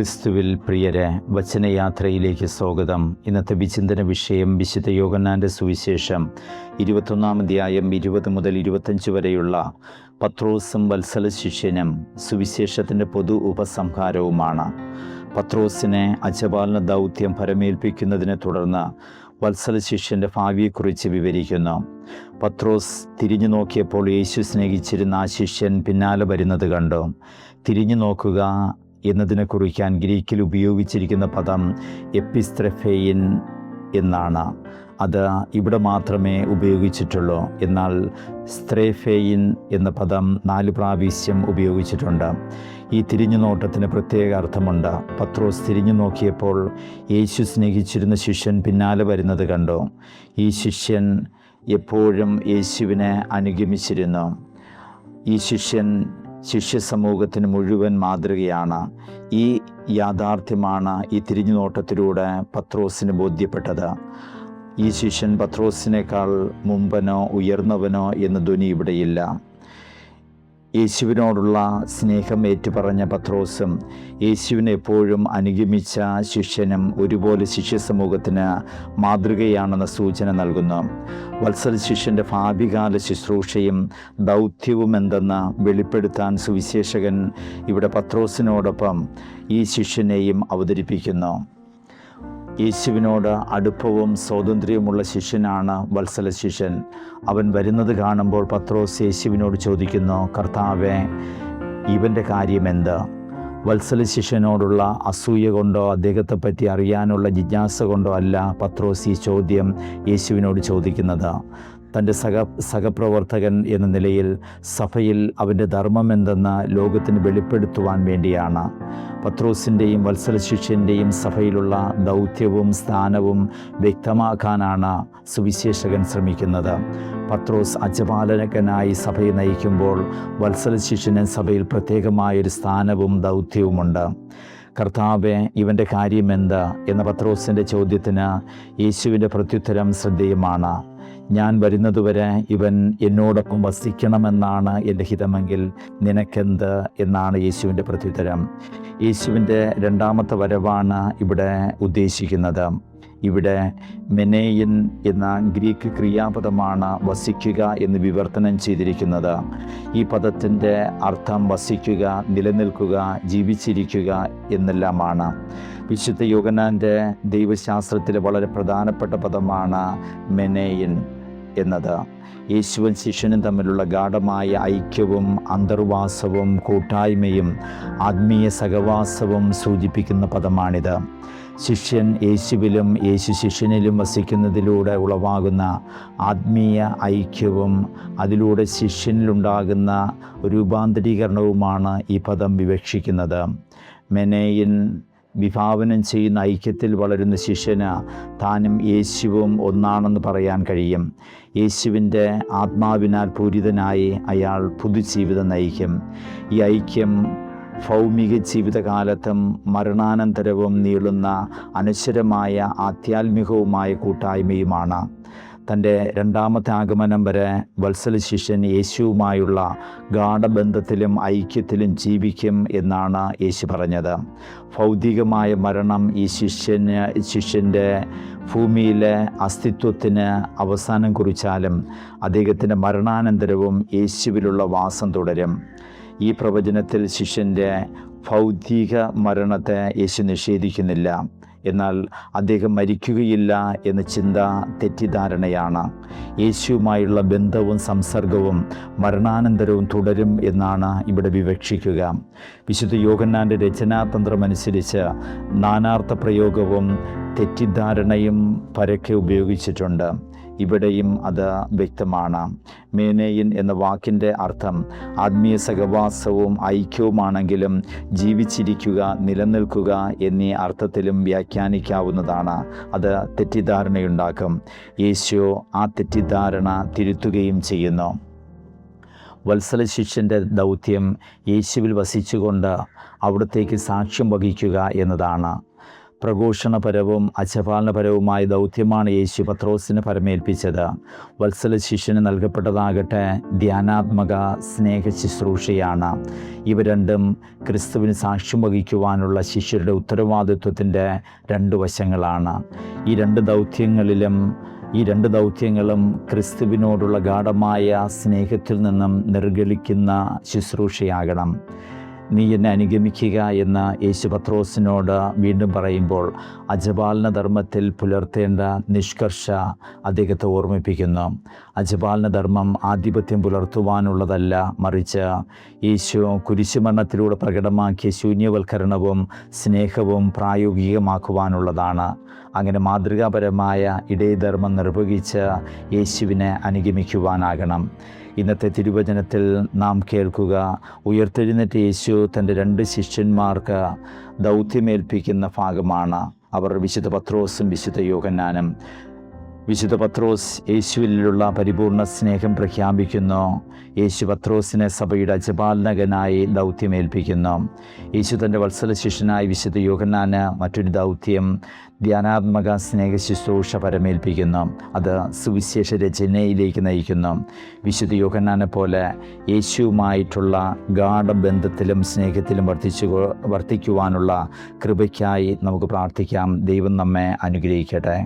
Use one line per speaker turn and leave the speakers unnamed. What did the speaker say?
ക്രിസ്തുവിൽ പ്രിയരെ, വചനയാത്രയിലേക്ക് സ്വാഗതം. ഇന്നത്തെ വിചിന്തന വിഷയം വിശുദ്ധ യോഹന്നാൻ്റെ സുവിശേഷം 21-ാം അധ്യായം 20 മുതൽ 25 വരെയുള്ള പത്രോസും വത്സല ശിഷ്യനും സുവിശേഷത്തിൻ്റെ പൊതു ഉപസംഹാരവുമാണ്. പത്രോസിനെ അജപാലന ദൗത്യം ഫലമേൽപ്പിക്കുന്നതിനെ തുടർന്ന് വത്സല ശിഷ്യൻ്റെ ഭാവിയെക്കുറിച്ച് വിവരിക്കുന്നു. പത്രോസ് തിരിഞ്ഞു നോക്കിയപ്പോൾ യേശു സ്നേഹിച്ചിരുന്ന ആ ശിഷ്യൻ പിന്നാലെ വരുന്നത് കണ്ടു. തിരിഞ്ഞു നോക്കുക എന്നതിനെ കുറിക്കാൻ ഗ്രീക്കിൽ ഉപയോഗിച്ചിരിക്കുന്ന പദം എപ്പിസ്ത്രഫെയിൻ എന്നാണ്. അത് ഇവിടെ മാത്രമേ ഉപയോഗിച്ചിട്ടുള്ളൂ. എന്നാൽ സ്ത്രേഫെയിൻ എന്ന പദം 4 പ്രാവശ്യം ഉപയോഗിച്ചിട്ടുണ്ട്. ഈ തിരിഞ്ഞു നോട്ടത്തിന് പ്രത്യേക അർത്ഥമുണ്ട്. പത്രോസ് തിരിഞ്ഞു നോക്കിയപ്പോൾ യേശു സ്നേഹിച്ചിരുന്ന ശിഷ്യൻ പിന്നാലെ വരുന്നത് കണ്ടു. ഈ ശിഷ്യൻ എപ്പോഴും യേശുവിനെ അനുഗമിച്ചിരുന്നു. ഈ ശിഷ്യൻ ശിഷ്യസമൂഹത്തിന് മുഴുവൻ മാതൃകയാണ്. ഈ യാഥാർത്ഥ്യമാണ് ഈ തിരിഞ്ഞു നോട്ടത്തിലൂടെ പത്രോസിന് ബോധ്യപ്പെട്ടത്. ഈ ശിഷ്യൻ പത്രോസിനേക്കാൾ മുമ്പനോ ഉയർന്നവനോ എന്ന ധ്വനി ഇവിടെയില്ല. യേശുവിനോടുള്ള സ്നേഹം ഏറ്റുപറഞ്ഞ പത്രോസും യേശുവിനെ എപ്പോഴും അനുഗമിച്ച ശിഷ്യനും ഒരുപോലെ ശിഷ്യസമൂഹത്തിന് മാതൃകയാണെന്ന സൂചന നൽകുന്നു. വത്സല ശിഷ്യൻ്റെ ഭാവികാല ശുശ്രൂഷയും ദൗത്യവും എന്തെന്ന് വെളിപ്പെടുത്താൻ സുവിശേഷകൻ ഇവിടെ പത്രോസിനോടൊപ്പം ഈ ശിഷ്യനെയും അവതരിപ്പിക്കുന്നു. യേശുവിനോട് അടുപ്പവും സ്വാതന്ത്ര്യവുമുള്ള ശിഷ്യനാണ് വത്സല ശിഷ്യൻ. അവൻ വരുന്നത് കാണുമ്പോൾ പത്രോസ് യേശുവിനോട് ചോദിക്കുന്നു, കർത്താവേ, ഇവൻ്റെ കാര്യമെന്ത്? വത്സല ശിഷ്യനോടുള്ള അസൂയ കൊണ്ടോ അദ്ദേഹത്തെപ്പറ്റി അറിയാനുള്ള ജിജ്ഞാസ കൊണ്ടോ അല്ല പത്രോസ് ഈ ചോദ്യം യേശുവിനോട് ചോദിക്കുന്നത്. തൻ്റെ സഹപ്രവർത്തകൻ എന്ന നിലയിൽ സഭയിൽ അവൻ്റെ ധർമ്മമെന്തെന്ന് ലോകത്തിന് വെളിപ്പെടുത്തുവാൻ വേണ്ടിയാണ്. പത്രോസിൻ്റെയും വത്സല ശിഷ്യൻ്റെയും സഭയിലുള്ള ദൗത്യവും സ്ഥാനവും വ്യക്തമാക്കാനാണ് സുവിശേഷകൻ ശ്രമിക്കുന്നത്. പത്രോസ് അജപാലകനായി സഭയെ നയിക്കുമ്പോൾ വത്സല ശിഷ്യന് സഭയിൽ പ്രത്യേകമായൊരു സ്ഥാനവും ദൗത്യവുമുണ്ട്. കർത്താവേ, ഇവൻ്റെ കാര്യമെന്ത് എന്ന പത്രോസിൻ്റെ ചോദ്യത്തിന് യേശുവിൻ്റെ പ്രത്യുത്തരം ശ്രദ്ധേയമാണ്. ഞാൻ വരുന്നതുവരെ ഇവൻ എന്നോടൊപ്പം വസിക്കണമെന്നാണ് എൻ്റെ ഹിതമെങ്കിൽ നിനക്കെന്ത് എന്നാണ് യേശുവിൻ്റെ പ്രത്യുത്തരം. യേശുവിൻ്റെ രണ്ടാമത്തെ വരവാണ് ഇവിടെ ഉദ്ദേശിക്കുന്നത്. ഇവിടെ മെനേയിൻ എന്ന ഗ്രീക്ക് ക്രിയാപദമാണ് വസിക്കുക എന്ന് വിവർത്തനം ചെയ്തിരിക്കുന്നത്. ഈ പദത്തിൻ്റെ അർത്ഥം വസിക്കുക, നിലനിൽക്കുക, ജീവിച്ചിരിക്കുക എന്നെല്ലാമാണ്. വിശുദ്ധ യോഹന്നാൻ്റെ ദൈവശാസ്ത്രത്തിലെ വളരെ പ്രധാനപ്പെട്ട പദമാണ് മെനേയിൻ എന്നത്. യേശുവും ശിഷ്യനും തമ്മിലുള്ള ഗാഢമായ ഐക്യവും അന്തർവാസവും കൂട്ടായ്മയും ആത്മീയ സഹവാസവും സൂചിപ്പിക്കുന്ന പദമാണിത്. ശിഷ്യൻ യേശുവിലും യേശു ശിഷ്യനിലും വസിക്കുന്നതിലൂടെ ഉളവാകുന്ന ആത്മീയ ഐക്യവും അതിലൂടെ ശിഷ്യനിലുണ്ടാകുന്ന രൂപാന്തരീകരണവുമാണ് ഈ പദം വിവക്ഷിക്കുന്നത്. മെനേയിൻ വിഭാവനം ചെയ്യുന്ന ഐക്യത്തിൽ വളരുന്ന ശിഷ്യന് താനും യേശുവും ഒന്നാണെന്ന് പറയാൻ കഴിയും. യേശുവിൻ്റെ ആത്മാവിനാൽ പൂരിതനായി അയാൾ പുതുജീവിതം നയിക്കും. ഈ ഐക്യം ഭൗമിക ജീവിതകാലത്തും മരണാനന്തരവും നീളുന്ന അനശ്വരമായ ആധ്യാത്മികവുമായ കൂട്ടായ്മയുമാണ്. തൻ്റെ രണ്ടാമത്തെ ആഗമനം വരെ വത്സല ശിഷ്യൻ യേശുവുമായുള്ള ഗാഢബന്ധത്തിലും ഐക്യത്തിലും ജീവിക്കും എന്നാണ് യേശു പറഞ്ഞത്. ഭൗതികമായ മരണം ഈ ശിഷ്യൻ്റെ ഭൂമിയിലെ അസ്തിത്വത്തിന് അവസാനം കുറിച്ചാലും അദ്ദേഹത്തിൻ്റെ മരണാനന്തരവും യേശുവിലുള്ള വാസം തുടരും. ഈ പ്രവചനത്തിൽ ശിഷ്യൻ്റെ ഭൗതിക മരണത്തെ യേശു നിഷേധിക്കുന്നില്ല. എന്നാൽ അദ്ദേഹം മരിക്കുകയില്ല എന്ന ചിന്ത തെറ്റിദ്ധാരണയാണ്. യേശുവുമായുള്ള ബന്ധവും സംസർഗവും മരണാനന്തരവും തുടരും എന്നാണ് ഇവിടെ വിവക്ഷിക്കുക. വിശുദ്ധ യോഹന്നാൻ്റെ രചനാതന്ത്രമനുസരിച്ച് നാനാർത്ഥ പ്രയോഗവും തെറ്റിദ്ധാരണയും പരക്കെ ഉപയോഗിച്ചിട്ടുണ്ട്. ഇവിടെയും അത് വ്യക്തമാണ്. മേനേയിൻ എന്ന വാക്കിൻ്റെ അർത്ഥം ആത്മീയ സഹവാസവും ഐക്യവുമാണെങ്കിലും ജീവിച്ചിരിക്കുക, നിലനിൽക്കുക എന്നീ അർത്ഥത്തിലും വ്യാഖ്യാനിക്കാവുന്നതാണ്. അത് തെറ്റിദ്ധാരണയുണ്ടാക്കും. യേശു ആ തെറ്റിദ്ധാരണ തിരുത്തുകയും ചെയ്യുന്നു. വത്സല ശിഷ്യൻ്റെ ദൗത്യം യേശുവിൽ വസിച്ചുകൊണ്ട് അവിടത്തേക്ക് സാക്ഷ്യം വഹിക്കുക എന്നതാണ്. പ്രഘോഷണപരവും അജപാലനപരവുമായ ദൗത്യമാണ് യേശു പത്രോസിന് പരമേൽപ്പിച്ചത്. വത്സല ശിഷ്യന് നൽകപ്പെട്ടതാകട്ടെ ധ്യാനാത്മക സ്നേഹ ശുശ്രൂഷയാണ്. ഇവ രണ്ടും ക്രിസ്തുവിന് സാക്ഷ്യം വഹിക്കുവാനുള്ള ശിഷ്യരുടെ ഉത്തരവാദിത്വത്തിൻ്റെ രണ്ട് വശങ്ങളാണ്. ഈ രണ്ട് ദൗത്യങ്ങളും ക്രിസ്തുവിനോടുള്ള ഗാഢമായ സ്നേഹത്തിൽ നിന്നും നിർഗളിക്കുന്ന ശുശ്രൂഷയാകണം. നീ എന്നെ അനുഗമിക്കുക എന്ന് യേശു പത്രോസിനോട് വീണ്ടും പറയുമ്പോൾ അജപാലന ധർമ്മത്തിൽ പുലർത്തേണ്ട നിഷ്കർഷ അദ്ദേഹത്തെ ഓർമ്മിപ്പിക്കുന്നു. അജപാലന ധർമ്മം ആധിപത്യം പുലർത്തുവാനുള്ളതല്ല, മറിച്ച് യേശു കുരിശുമരണത്തിലൂടെ പ്രകടമാക്കിയ ശൂന്യവൽക്കരണവും സ്നേഹവും പ്രായോഗികമാക്കുവാനുള്ളതാണ്. അങ്ങനെ മാതൃകാപരമായ ഇടയധർമ്മം നിർവഹിച്ച് യേശുവിനെ അനുഗമിക്കുവാനാകണം. ഇന്നത്തെ തിരുവചനത്തിൽ നാം കേൾക്കുക, ഉയർത്തെഴുന്നേറ്റ യേശു തൻ്റെ 2 ശിഷ്യന്മാർക്ക് ദൗത്യമേൽപ്പിക്കുന്ന ഭാഗമാണ്. അവർ വിശുദ്ധ പത്രോസും വിശുദ്ധ യോഹന്നാനും. വിശുദ്ധ പത്രോസ് യേശുവിലുള്ള പരിപൂർണ സ്നേഹം പ്രഖ്യാപിക്കുന്നു. യേശു പത്രോസിനെ സഭയുടെ അജപാലനകനായി ദൗത്യമേൽപ്പിക്കുന്നു. യേശു തൻ്റെ വത്സല ശിഷ്യനായി വിശുദ്ധ യോഹന്നാന് മറ്റൊരു ദൗത്യം ധ്യാനാത്മക സ്നേഹ ശുശ്രൂഷ പരമേൽപ്പിക്കുന്നു. അത് സുവിശേഷ രചനയിലേക്ക് നയിക്കുന്നു. വിശുദ്ധ യോഹന്നാനെ പോലെ യേശുവുമായിട്ടുള്ള ഗാഢബന്ധത്തിലും സ്നേഹത്തിലും വർദ്ധിക്കുവാനുള്ള കൃപയ്ക്കായി നമുക്ക് പ്രാർത്ഥിക്കാം. ദൈവം നമ്മെ അനുഗ്രഹിക്കട്ടെ.